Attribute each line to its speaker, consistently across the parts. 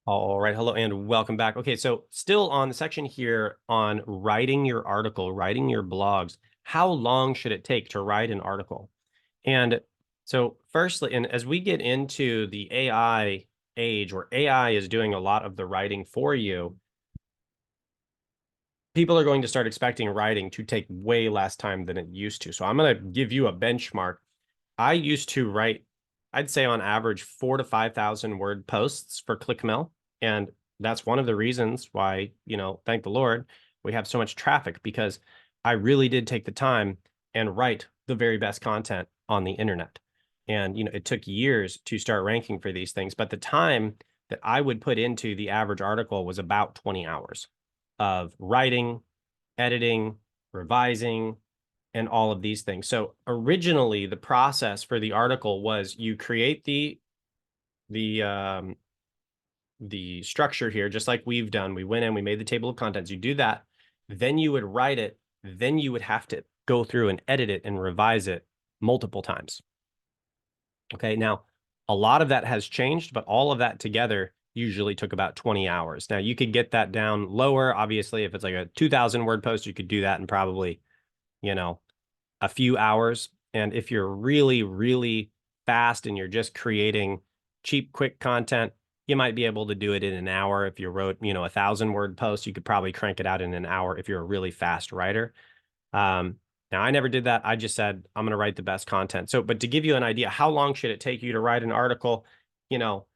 Speaker 1: All right, hello and welcome back. Okay, so still on the section here on writing your article, writing your blogs, how long should it take to write an article? And so firstly, and as we get into the AI age where AI is doing a lot of the writing for you, people are going to start expecting writing to take way less time than it used to. So I'm going to give you a benchmark. I used to write, I'd say on average, 4 to 5,000 word posts for ClickMill. And that's one of the reasons why, thank the Lord, we have so much traffic because I really did take the time and write the very best content on the internet. And, it took years to start ranking for these things, but the time that I would put into the average article was about 20 hours of writing, editing, revising, and all of these things. So originally, the process for the article was you create the um, the structure here, just like we've done. We went in, we made the table of contents. You do that, then you would write it. Then you would have to go through and edit it and revise it multiple times. Okay, now a lot of that has changed, but all of that together usually took about 20 hours. Now you could get that down lower. Obviously, if it's like a 2,000 word post, you could do that in probably, you know, a few hours. And if you're really, really fast and you're just creating cheap, quick content, you might be able to do it in an hour. If you wrote, 1,000 word post, you could probably crank it out in an hour if you're a really fast writer. Um, Now, I never did that. I just said, I'm going to write the best content. So, but to give you an idea, how long should it take you to write an article? You know,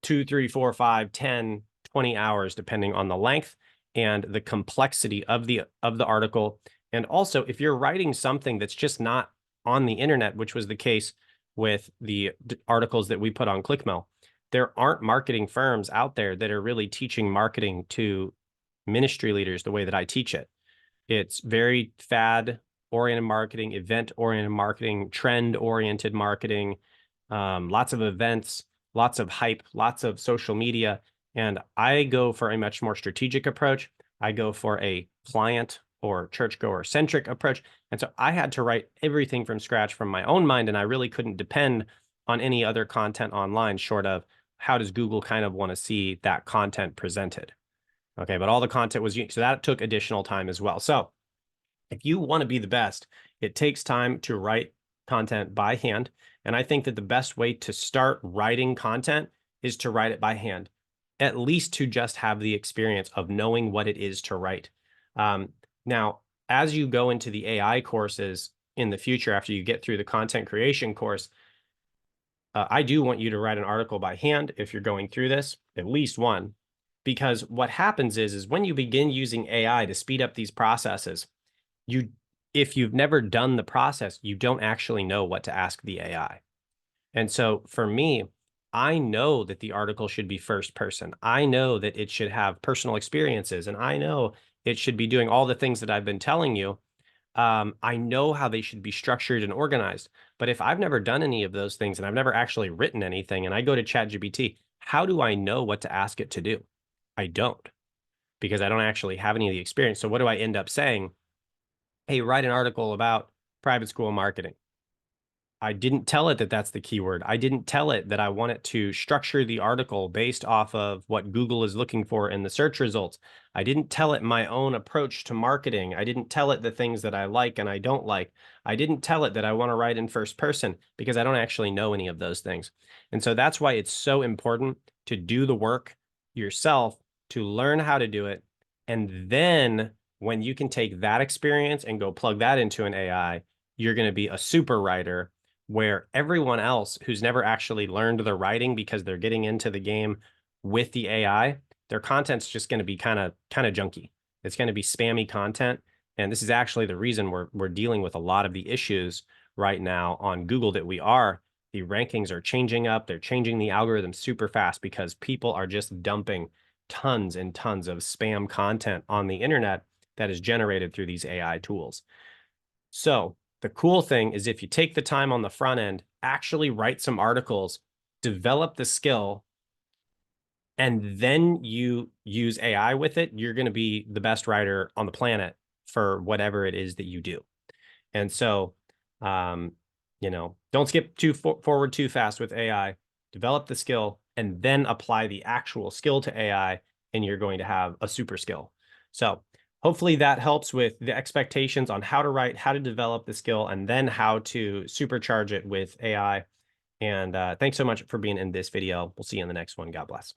Speaker 1: 2, 3, 4, 5, 10, 20 hours, depending on the length and the complexity of the article. And also, if you're writing something that's just not on the internet, which was the case with the articles that we put on ClickMill, there aren't marketing firms out there that are really teaching marketing to ministry leaders the way that I teach it. It's very fad oriented marketing, event oriented marketing, trend oriented marketing, lots of events, lots of hype, lots of social media. And I go for a much more strategic approach. I go for a client or churchgoer centric approach. And so I had to write everything from scratch from my own mind. And I really couldn't depend on any other content online short of how does Google kind of want to see that content presented. Okay, but all the content was unique. So that took additional time as well. So if you want to be the best, it takes time to write content by hand. And I think that the best way to start writing content is to write it by hand, at least to just have the experience of knowing what it is to write. Now, as you go into the AI courses in the future, after you get through the content creation course, I do want you to write an article by hand if you're going through this, at least one, because what happens is when you begin using AI to speed up these processes, you if you've never done the process, you don't actually know what to ask the AI. And so for me, I know that the article should be first person. I know that it should have personal experiences, and I know it should be doing all the things that I've been telling you. I know how they should be structured and organized. But if I've never done any of those things and I've never actually written anything, and I go to ChatGPT, how do I know what to ask it to do? I don't, because I don't actually have any of the experience. So what do I end up saying? Hey, write an article about private school marketing. I didn't tell it that that's the keyword. I didn't tell it that I want it to structure the article based off of what Google is looking for in the search results. I didn't tell it my own approach to marketing. I didn't tell it the things that I like and I don't like. I didn't tell it that I want to write in first person because I don't actually know any of those things. And so that's why it's so important to do the work yourself, to learn how to do it. And then when you can take that experience and go plug that into an AI, you're going to be a super writer where everyone else who's never actually learned the writing because they're getting into the game with the AI, their content's just going to be kind of junky. It's going to be spammy content. And this is actually the reason we're dealing with a lot of the issues right now on Google that we are. The rankings are changing up. They're changing the algorithm super fast because people are just dumping tons and tons of spam content on the internet that is generated through these AI tools. So the cool thing is if you take the time on the front end, actually write some articles, develop the skill, and then you use AI with it, you're going to be the best writer on the planet for whatever it is that you do. And so, don't skip forward too fast with AI. Develop the skill, and then apply the actual skill to AI, and you're going to have a super skill. So hopefully that helps with the expectations on how to write, how to develop the skill, and then how to supercharge it with AI. And thanks so much for being in this video. We'll see you in the next one. God bless.